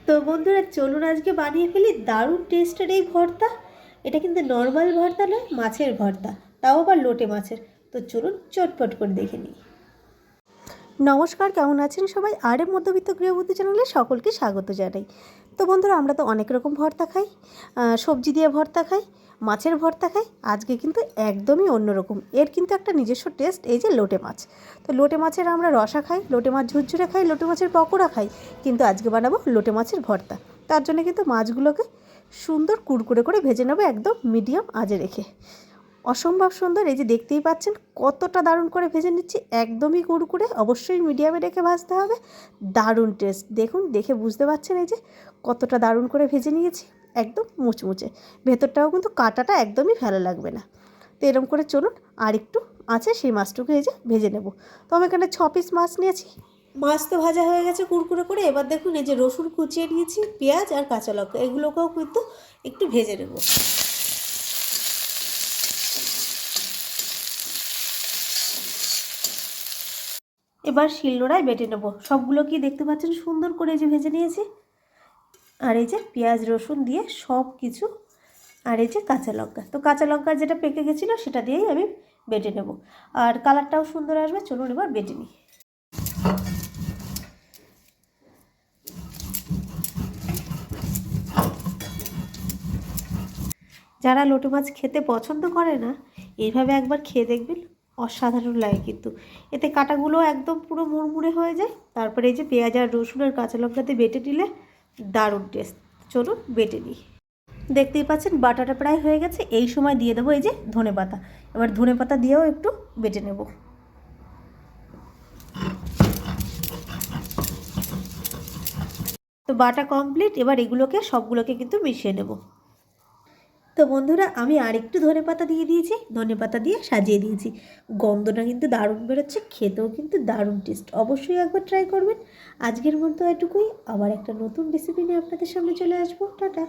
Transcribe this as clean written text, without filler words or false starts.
তো বন্ধুরা চলুন আজকে বানিয়ে ফেলি দারুণ টেস্টের এই ভর্তা। এটা কিন্তু নর্মাল ভর্তা নয়, মাছের ভর্তা, তাও আবার লোটে মাছের। তো চলুন চটপট করে দেখে নিই। নমস্কার, কেমন আছেন সবাই? আরের মধ্যবিত্ত গৃহবধূ চ্যানেলে সকলকে স্বাগত জানাই। তো বন্ধুরা, আমরা তো অনেক রকম ভর্তা খাই, সবজি দিয়ে ভর্তা খাই, মাছের ভর্তা খাই। আজকে কিন্তু একদমই অন্যরকম, এর কিন্তু একটা নিজস্ব টেস্ট। এই যে লোটে মাছ, তো লোটে মাছের আমরা রসা খাই, লোটে মাছ ঝুরঝুরে খাই, লোটে মাছের পকোড়া খাই, কিন্তু আজকে বানাবো লোটে মাছের ভর্তা। তার জন্য কিন্তু মাছগুলোকে সুন্দর কুড়কুড়ে করে ভেজে নেবো, একদম মিডিয়াম আঁচে রেখে। অসম্ভব সুন্দর, এই যে দেখতেই পাচ্ছেন কতটা দারুণ করে ভেজে নিচ্ছি, একদমই কুড়কুড়ে, অবশ্যই মিডিয়ামে রেখে ভাজতে হবে। দারুণ টেস্ট, দেখুন দেখে বুঝতে পারছেন এই যে কতটা দারুণ করে ভেজে নিয়েছি, একদম মুচমুচে। ভেতরটাও কিন্তু কাটাটা একদমই ভালো লাগবে না। তো এরকম করে চলুন আর একটু আছে সেই মাছটুকু এই যে ভেজে নেব। তো আমি এখানে 6 পিস মাছ নিয়েছি। মাছ তো ভাজা হয়ে গেছে কুড়কুড়ে করে। এবার দেখুন এই যে রসুন কুচিয়ে নিয়েছি, পেঁয়াজ আর কাঁচা লঙ্কা, এগুলোকেও কিন্তু একটু ভেজে নেব। এবার শিলনোড়ায় বেটে নেব। সবগুলো কি দেখতে পাচ্ছেন সুন্দর করে যে ভেজে নিয়েছি। আর এই যে পেঁয়াজ রসুন দিয়ে সব কিছু, আর এই যে কাঁচা লঙ্কা, তো কাঁচা লঙ্কা যেটা পেকে গেছিলো সেটা দিয়েই আমি বেটে নেব। আর কালারটাও সুন্দর আসবে। চলুন এবার বেটে নিই। যারা লোটে মাছ খেতে পছন্দ করে না, এইভাবে একবার খেয়ে দেখবেন, অসাধারণ লাগে কিন্তু। এতে কাটাগুলো একদম পুরো মুড়মুড়ে হয়ে যায়। তারপরে এই যে পেঁয়াজ আর রসুন আর কাঁচা লঙ্কাতে বেটে নিলে দারুণ টেস্ট। চলুন বেটে নিই। দেখতেই পাচ্ছেন বাটাটা প্রায় হয়ে গেছে। এই সময় দিয়ে দেবো এই যে ধনেপাতা। এবার ধনেপাতা দিয়েও একটু বেটে নেব। তো বাটা কমপ্লিট। এবার এগুলোকে সবগুলোকে কিন্তু মিশিয়ে নেব। তো বন্ধুরা, আমি আরেকটু ধনেপাতা দিয়ে দিয়েছি, ধনেপাতা দিয়ে সাজিয়ে দিয়েছি। গন্ধটা কিন্তু দারুণ বেরোচ্ছে, খেতেও কিন্তু দারুণ টেস্ট। অবশ্যই একবার ট্রাই করবেন। আজকের মতো এটুকুই, আবার একটা নতুন রেসিপি নিয়ে আপনাদের সামনে চলে আসবো। টাটা।